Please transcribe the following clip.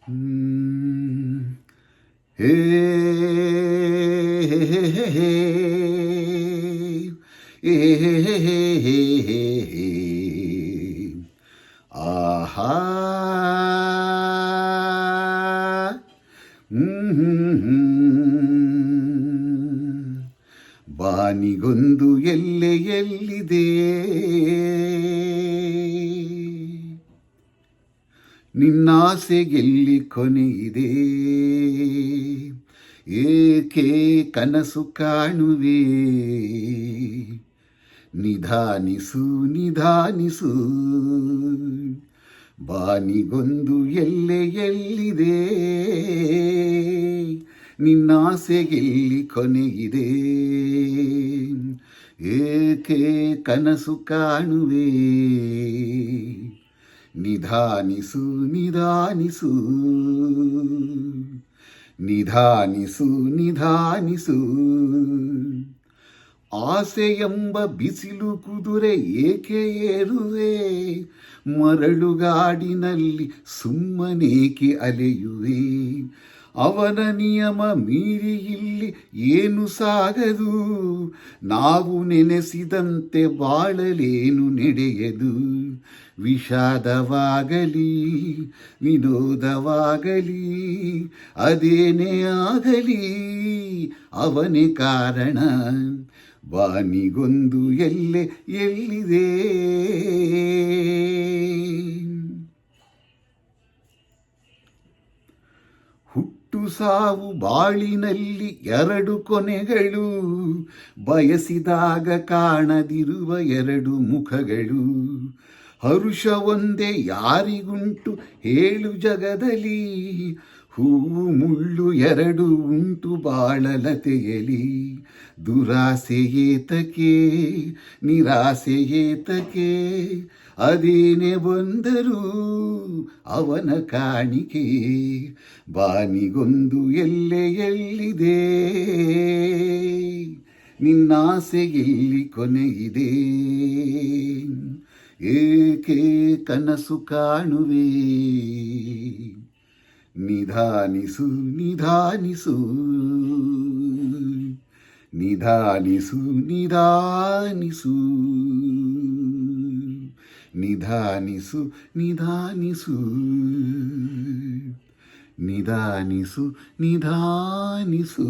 ಹ್ಮ್. ಹೇ ಹೇ ಹೇ ಹೇ ಹೇ. ಹೇ ಹೇ ಹೇ ಹೇ ಹೇ ಹೇ. ಆಹಾ. ಬಾನಿಗೊಂದು ಎಲ್ಲೆ ಎಲ್ಲಿದೆ, ನಿನ್ನಾಸೆಗೆಲ್ಲಿ ಕೊನೆಯಿದೆ, ಏಕೆ ಕನಸು ಕಾಣುವೆ, ನಿಧಾನಿಸು ನಿಧಾನಿಸು, ಬಾನಿಗೊಂದು ಎಲ್ಲೆ ಎಲ್ಲಿದೆ, ನಿನ್ನಾಸೆಗೆಲ್ಲಿ ಕೊನೆಯಿದೆ, ಏಕೆ ಕನಸು ಕಾಣುವೆ, ನಿಧಾನಿಸು ನಿಧಾನಿಸು, ನಿಧಾನಿಸು ನಿಧಾನಿಸು. ಆಸೆಯೆಂಬ ಬಿಸಿಲು ಕುದುರೆ ಏಕೆ ಏರುವೆ, ಮರಳುಗಾಡಿನಲ್ಲಿ ಸುಮ್ಮನೇಕೆ ಅಲೆಯುವೆ, ಅವನ ನಿಯಮ ಮೀರಿ ಇಲ್ಲಿ ಏನು ಸಾಗದು, ನಾವು ನೆನೆಸಿದಂತೆ ಬಾಳಲೇನು ನಡೆಯದು, ವಿಷಾದವಾಗಲಿ ವಿನೋದವಾಗಲಿ ಅದೇನೇ ಆಗಲಿ ಅವನೇ ಕಾರಣ, ಬಾನಿಗೊಂದು ಎಲ್ಲೆ ಎಲ್ಲಿದೆ. ಹುಟ್ಟು ಸಾವು ಬಾಳಿನಲ್ಲಿ ಎರಡು ಕೊನೆಗಳು, ಬಯಸಿದಾಗ ಕಾಣದಿರುವ ಎರಡು ಮುಖಗಳು, ಹರುಷ ಒಂದೇ ಯಾರಿಗುಂಟು ಹೇಳು ಜಗದಲ್ಲಿ, ಹೂವು ಮುಳ್ಳು ಎರಡು ಉಂಟು ಬಾಳಲತೆಯಲಿ, ದುರಾಸೆ ಏತಕ್ಕೆ ನಿರಾಸೆ ಏತಕ್ಕೆ, ಅದೇನೆ ಬಂದರೂ ಅವನ ಕಾಣಿಕೆ, ಬಾನಿಗೊಂದು ಎಲ್ಲೆ ಎಲ್ಲಿದೆ, ನಿನ್ನಾಸೆಗೆಲ್ಲಿ ಕೊನೆಯಿದೆ, ಏಕೆ ಕನಸು ಕಾಣುವೆ, ನಿಧಾನಿಸು ನಿಧಾನಿಸು, ನಿಧಾನಿಸು ನಿಧಾನಿಸು, ನಿಧಾನಿಸು ನಿಧಾನಿಸು, ನಿಧಾನಿಸು ನಿಧಾನಿಸು.